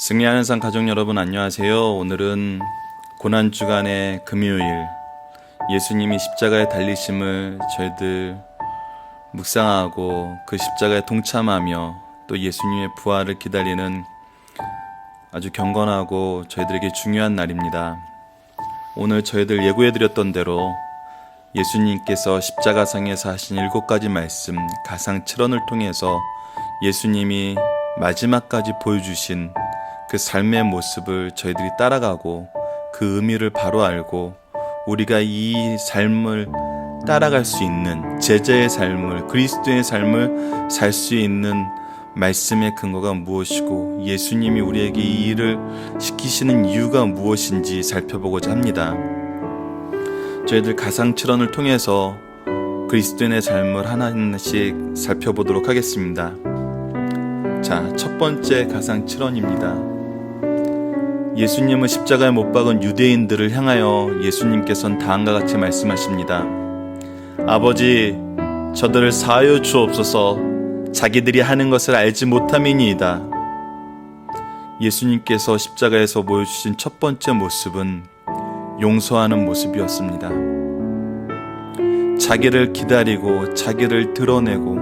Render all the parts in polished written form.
승리하는 산 가족 여러분 안녕하세요. 오늘은 고난주간의 금요일, 예수님이 십자가에 달리심을 저희들 묵상하고 그 십자가에 동참하며 또 예수님의 부활을 기다리는 아주 경건하고 저희들에게 중요한 날입니다. 오늘 저희들 예고해드렸던 대로 예수님께서 십자가상에서 하신 7가지 말씀 가상 7언을 통해서 예수님이 마지막까지 보여주신 그 삶의 모습을 저희들이 따라가고 그 의미를 바로 알고 우리가 이 삶을 따라갈 수 있는 제자의 삶을, 그리스도의 삶을 살 수 있는 말씀의 근거가 무엇이고 예수님이 우리에게 이 일을 시키시는 이유가 무엇인지 살펴보고자 합니다. 저희들 가상 7언을 통해서 그리스도인의 삶을 하나씩 살펴보도록 하겠습니다. 자, 첫 번째 가상 7언입니다. 예수님은 십자가에 못 박은 유대인들을 향하여 예수님께서는 다음과 같이 말씀하십니다. 아버지, 저들을 사하여 주옵소서. 자기들이 하는 것을 알지 못함이니이다. 예수님께서 십자가에서 보여주신 첫 번째 모습은 용서하는 모습이었습니다. 자기를 기다리고 자기를 드러내고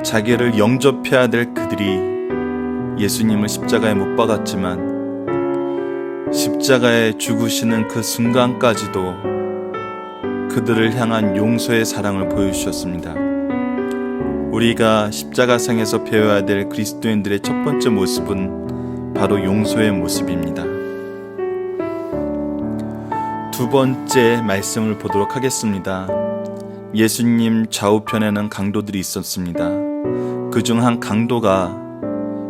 자기를 영접해야 될 그들이 예수님을 십자가에 못 박았지만 십자가에 죽으시는 그 순간까지도 그들을 향한 용서의 사랑을 보여주셨습니다. 우리가 십자가상에서 배워야 될 그리스도인들의 첫 번째 모습은 바로 용서의 모습입니다. 두 번째 말씀을 보도록 하겠습니다. 예수님 좌우편에는 강도들이 있었습니다. 그중 한 강도가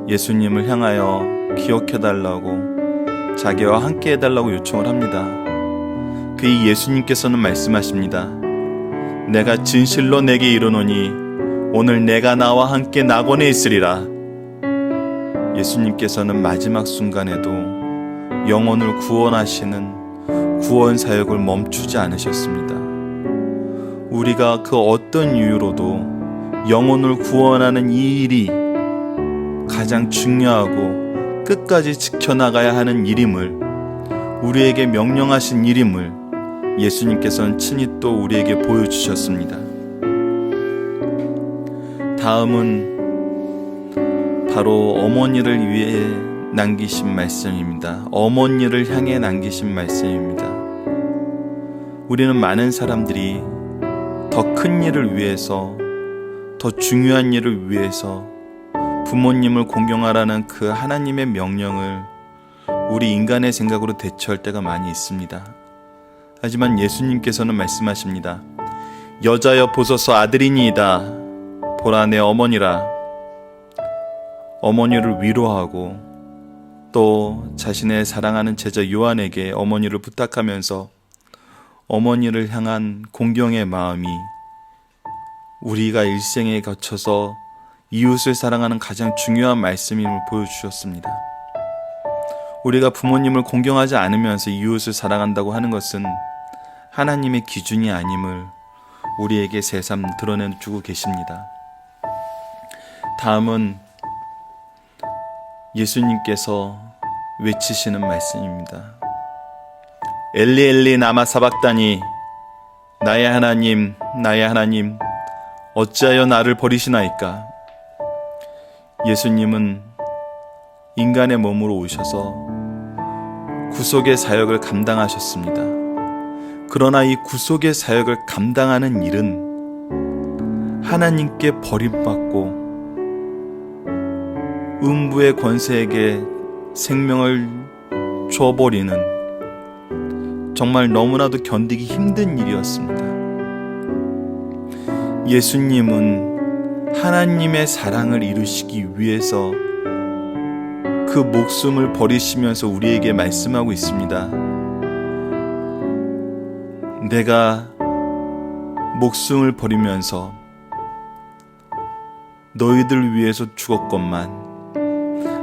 예수님을 향하여 기억해달라고 자기와 함께 해달라고 요청을 합니다. 그이 예수님께서는 말씀하십니다. 내가 진실로 내게 이르노니 오늘 내가 나와 함께 낙원에 있으리라. 예수님께서는 마지막 순간에도 영혼을 구원하시는 구원 사역을 멈추지 않으셨습니다. 우리가 그 어떤 이유로도 영혼을 구원하는 이 일이 가장 중요하고 끝까지 지켜나가야 하는 일임을, 우리에게 명령하신 일임을 예수님께서는 친히 또 우리에게 보여주셨습니다. 다음은 바로 어머니를 위해 남기신 말씀입니다. 어머니를 향해 남기신 말씀입니다. 우리는 많은 사람들이 더 큰 일을 위해서, 더 중요한 일을 위해서 부모님을 공경하라는 그 하나님의 명령을 우리 인간의 생각으로 대처할 때가 많이 있습니다. 하지만 예수님께서는 말씀하십니다. 여자여 보소서 아들이니이다. 보라 내 어머니라. 어머니를 위로하고 또 자신의 사랑하는 제자 요한에게 어머니를 부탁하면서 어머니를 향한 공경의 마음이 우리가 일생에 거쳐서 이웃을 사랑하는 가장 중요한 말씀임을 보여주셨습니다. 우리가 부모님을 공경하지 않으면서 이웃을 사랑한다고 하는 것은 하나님의 기준이 아님을 우리에게 새삼 드러내주고 계십니다. 다음은 예수님께서 외치시는 말씀입니다. 엘리 엘리 라마 사박다니, 나의 하나님 나의 하나님 어찌하여 나를 버리시나이까. 예수님은 인간의 몸으로 오셔서 구속의 사역을 감당하셨습니다. 그러나 이 구속의 사역을 감당하는 일은 하나님께 버림받고 음부의 권세에게 생명을 줘버리는 정말 너무나도 견디기 힘든 일이었습니다. 예수님은 하나님의 사랑을 이루시기 위해서 그 목숨을 버리시면서 우리에게 말씀하고 있습니다. 내가 목숨을 버리면서 너희들 위해서 죽었건만,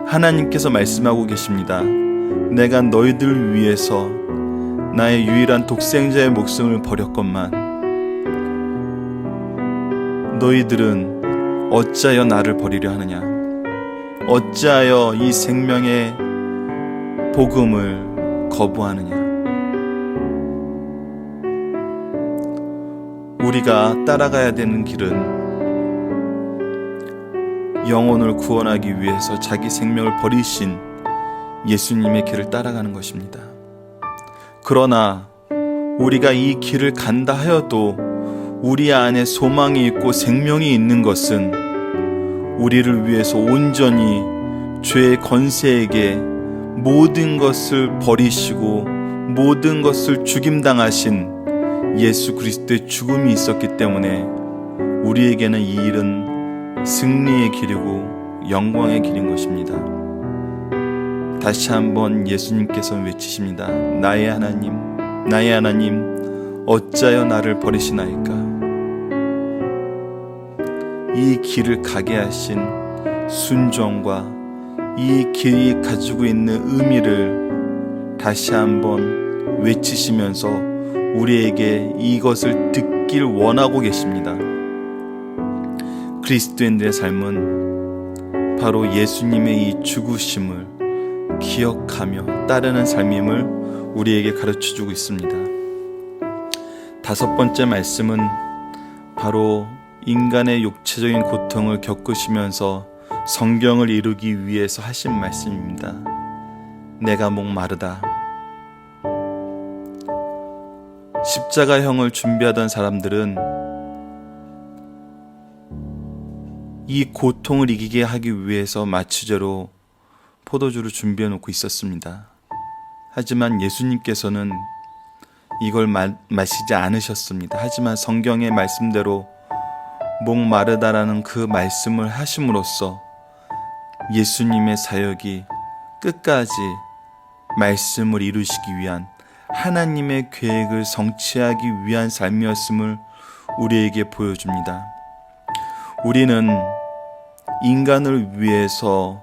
하나님께서 말씀하고 계십니다. 내가 너희들 위해서 나의 유일한 독생자의 목숨을 버렸건만 너희들은 어찌하여 나를 버리려 하느냐. 어찌하여 이 생명의 복음을 거부하느냐? 우리가 따라가야 되는 길은 영혼을 구원하기 위해서 자기 생명을 버리신 예수님의 길을 따라가는 것입니다. 그러나 우리가 이 길을 간다 하여도 우리 안에 소망이 있고 생명이 있는 것은 우리를 위해서 온전히 죄의 권세에게 모든 것을 버리시고 모든 것을 죽임당하신 예수 그리스도의 죽음이 있었기 때문에 우리에게는 이 일은 승리의 길이고 영광의 길인 것입니다. 다시 한번 예수님께서 외치십니다. 나의 하나님, 어찌하여 나를 버리시나이까? 이 길을 가게 하신 순종과 이 길이 가지고 있는 의미를 다시 한번 외치시면서 우리에게 이것을 듣길 원하고 계십니다. 그리스도인들의 삶은 바로 예수님의 이 죽으심을 기억하며 따르는 삶임을 우리에게 가르쳐주고 있습니다. 다섯 번째 말씀은 바로 인간의 육체적인 고통을 겪으시면서 성경을 이루기 위해서 하신 말씀입니다. 내가 목마르다. 십자가형을 준비하던 사람들은 이 고통을 이기게 하기 위해서 마취제로 포도주를 준비해 놓고 있었습니다. 하지만 예수님께서는 이걸 마시지 않으셨습니다. 하지만 성경의 말씀대로 목마르다라는 그 말씀을 하심으로써 예수님의 사역이 끝까지 말씀을 이루시기 위한 하나님의 계획을 성취하기 위한 삶이었음을 우리에게 보여줍니다. 우리는 인간을 위해서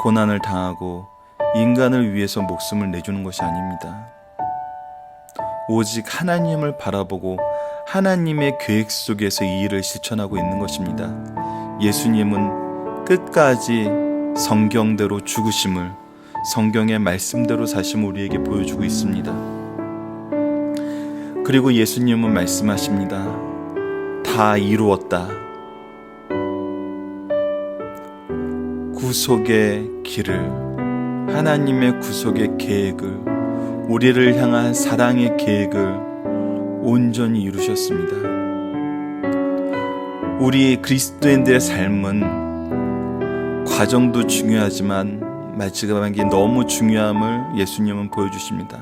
고난을 당하고 인간을 위해서 목숨을 내주는 것이 아닙니다. 오직 하나님을 바라보고 하나님의 계획 속에서 이 일을 실천하고 있는 것입니다. 예수님은 끝까지 성경대로 죽으심을, 성경의 말씀대로 사심을 우리에게 보여주고 있습니다. 그리고 예수님은 말씀하십니다. 다 이루었다. 구속의 길을, 하나님의 구속의 계획을, 우리를 향한 사랑의 계획을 온전히 이루셨습니다. 우리 그리스도인들의 삶은 과정도 중요하지만 마지막에 너무 중요함을 예수님은 보여주십니다.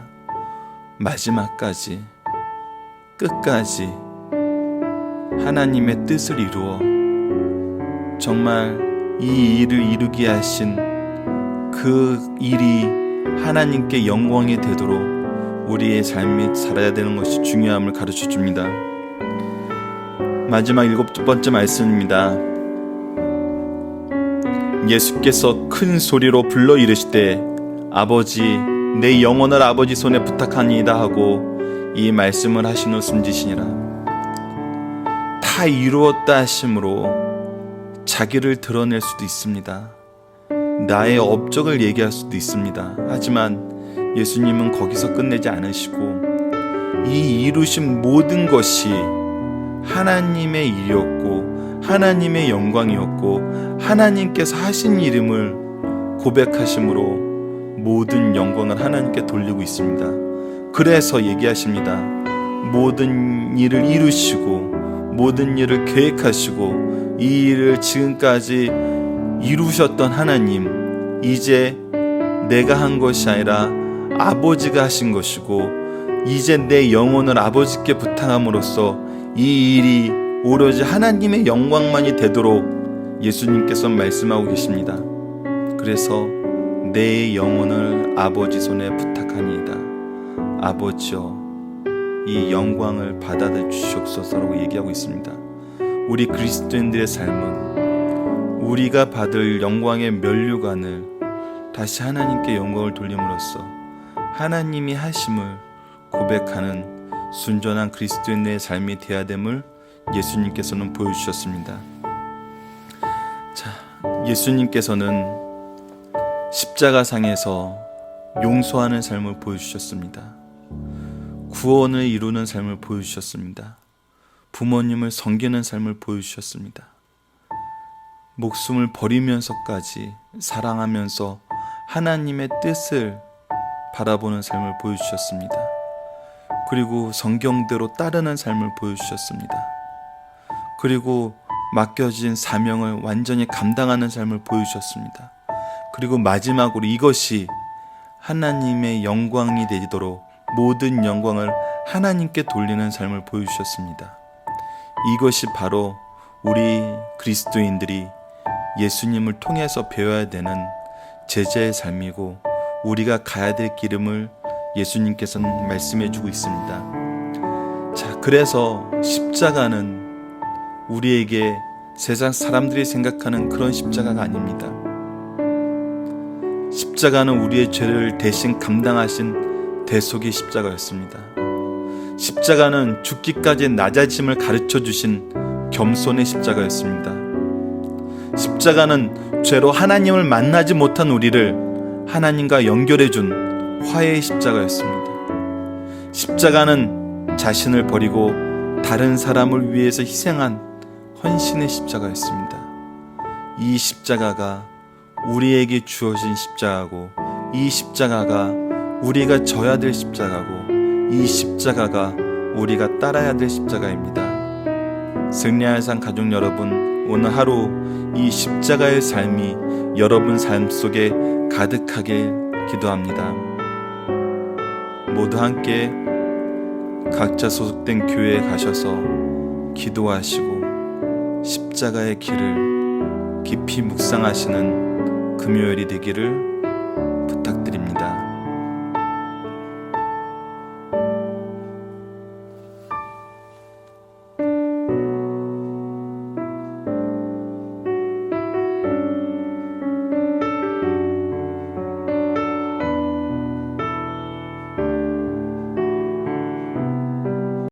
마지막까지, 끝까지 하나님의 뜻을 이루어 정말 이 일을 이루게 하신 그 일이 하나님께 영광이 되도록 우리의 삶이 살아야 되는 것이 중요함을 가르쳐 줍니다. 마지막 일곱 번째 말씀입니다. 예수께서 큰 소리로 불러 이르시되 아버지 내 영혼을 아버지 손에 부탁하니이다 하고 이 말씀을 하신 후 숨지시니라. 다 이루었다 하심으로 자기를 드러낼 수도 있습니다. 나의 업적을 얘기할 수도 있습니다. 하지만 예수님은 거기서 끝내지 않으시고 이 이루신 모든 것이 하나님의 일이었고 하나님의 영광이었고 하나님께서 하신 일임을 고백하심으로 모든 영광을 하나님께 돌리고 있습니다. 그래서 얘기하십니다. 모든 일을 이루시고 모든 일을 계획하시고 이 일을 지금까지 이루셨던 하나님, 이제 내가 한 것이 아니라 아버지가 하신 것이고 이제 내 영혼을 아버지께 부탁함으로써 이 일이 오로지 하나님의 영광만이 되도록 예수님께서 말씀하고 계십니다. 그래서 내 영혼을 아버지 손에 부탁하니이다. 아버지여, 이 영광을 받아들 주시옵소서라고 얘기하고 있습니다. 우리 그리스도인들의 삶은 우리가 받을 영광의 면류관을 다시 하나님께 영광을 돌림으로써 하나님이 하심을 고백하는 순전한 그리스도인의 삶이 되어야 됨을 예수님께서는 보여주셨습니다. 자, 예수님께서는 십자가상에서 용서하는 삶을 보여주셨습니다. 구원을 이루는 삶을 보여주셨습니다. 부모님을 섬기는 삶을 보여주셨습니다. 목숨을 버리면서까지 사랑하면서 하나님의 뜻을 바라보는 삶을 보여주셨습니다. 그리고 성경대로 따르는 삶을 보여주셨습니다. 그리고 맡겨진 사명을 완전히 감당하는 삶을 보여주셨습니다. 그리고 마지막으로 이것이 하나님의 영광이 되도록 모든 영광을 하나님께 돌리는 삶을 보여주셨습니다. 이것이 바로 우리 그리스도인들이 예수님을 통해서 배워야 되는 제자의 삶이고 우리가 가야 될 길임을 예수님께서는 말씀해 주고 있습니다. 자, 그래서 십자가는 우리에게 세상 사람들이 생각하는 그런 십자가가 아닙니다. 십자가는 우리의 죄를 대신 감당하신 대속의 십자가였습니다. 십자가는 죽기까지 낮아짐을 가르쳐 주신 겸손의 십자가였습니다. 십자가는 죄로 하나님을 만나지 못한 우리를 하나님과 연결해 준 화해의 십자가였습니다. 십자가는 자신을 버리고 다른 사람을 위해서 희생한 헌신의 십자가였습니다. 이 십자가가 우리에게 주어진 십자가고, 이 십자가가 우리가 져야 될 십자가고, 이 십자가가 우리가 따라야 될 십자가입니다. 승리할 산 가족 여러분, 오늘 하루 이 십자가의 삶이 여러분 삶 속에 가득하게 기도합니다. 모두 함께 각자 소속된 교회에 가셔서 기도하시고 십자가의 길을 깊이 묵상하시는 금요일이 되기를